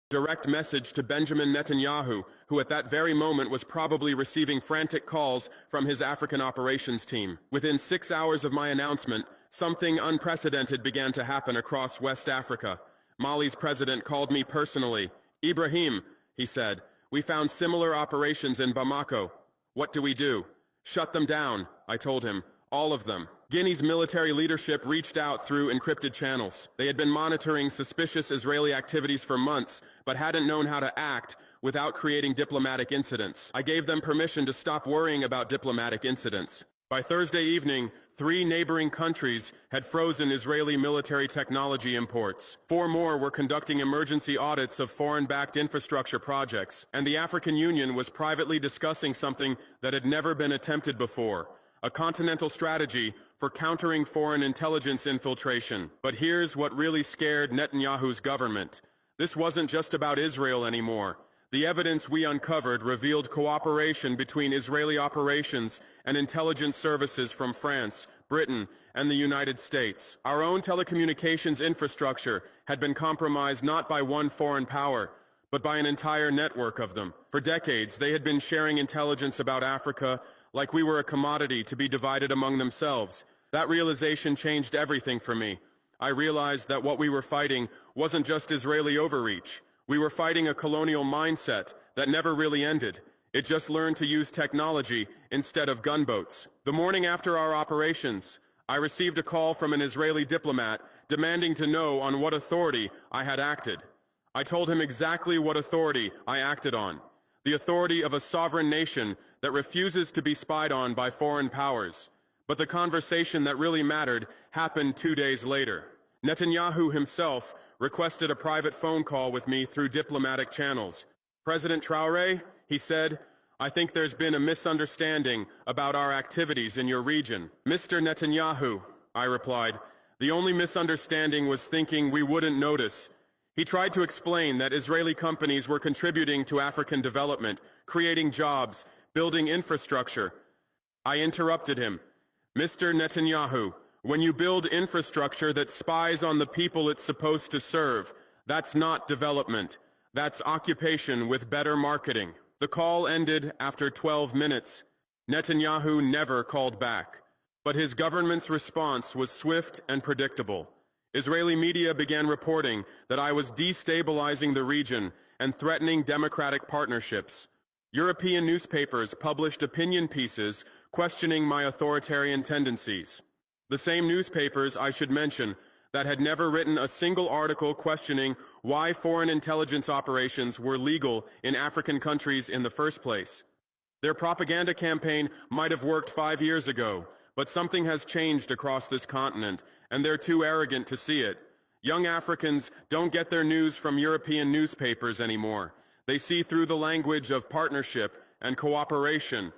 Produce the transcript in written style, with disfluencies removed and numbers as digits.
direct message to Benjamin Netanyahu, who at that very moment was probably receiving frantic calls from his African operations team. Within 6 hours of my announcement, something unprecedented began to happen across West Africa. Mali's president called me personally. "Ibrahim," he said, "we found similar operations in Bamako. What do we do?" "Shut them down," I told him. "All of them." Guinea's military leadership reached out through encrypted channels. They had been monitoring suspicious Israeli activities for months, but hadn't known how to act without creating diplomatic incidents. I gave them permission to stop worrying about diplomatic incidents. By Thursday evening, 3 neighboring countries had frozen Israeli military technology imports. 4 more were conducting emergency audits of foreign-backed infrastructure projects, and the African Union was privately discussing something that had never been attempted before: a continental strategy for countering foreign intelligence infiltration. But here's what really scared Netanyahu's government. This wasn't just about Israel anymore. The evidence we uncovered revealed cooperation between Israeli operations and intelligence services from France, Britain, and the United States. Our own telecommunications infrastructure had been compromised not by one foreign power, but by an entire network of them. For decades, they had been sharing intelligence about Africa like we were a commodity to be divided among themselves. That realization changed everything for me. I realized that what we were fighting wasn't just Israeli overreach. We were fighting a colonial mindset that never really ended. It just learned to use technology instead of gunboats. The morning after our operations, I received a call from an Israeli diplomat demanding to know on what authority I had acted. I told him exactly what authority I acted on: the authority of a sovereign nation that refuses to be spied on by foreign powers. But the conversation that really mattered happened 2 days later. Netanyahu himself requested a private phone call with me through diplomatic channels. "President Traoré," he said, "I think there's been a misunderstanding about our activities in your region." "Mr. Netanyahu," I replied, "the only misunderstanding was thinking we wouldn't notice." He tried to explain that Israeli companies were contributing to African development, creating jobs, building infrastructure. I interrupted him. "Mr. Netanyahu, when you build infrastructure that spies on the people it's supposed to serve, that's not development. That's occupation with better marketing." The call ended after 12 minutes. Netanyahu never called back. But his government's response was swift and predictable. Israeli media began reporting that I was destabilizing the region and threatening democratic partnerships. European newspapers published opinion pieces questioning my authoritarian tendencies. The same newspapers, I should mention, that had never written a single article questioning why foreign intelligence operations were legal in African countries in the first place. Their propaganda campaign might have worked 5 years ago, but something has changed across this continent, and they're too arrogant to see it. Young Africans don't get their news from European newspapers anymore. They see through the language of partnership and cooperation,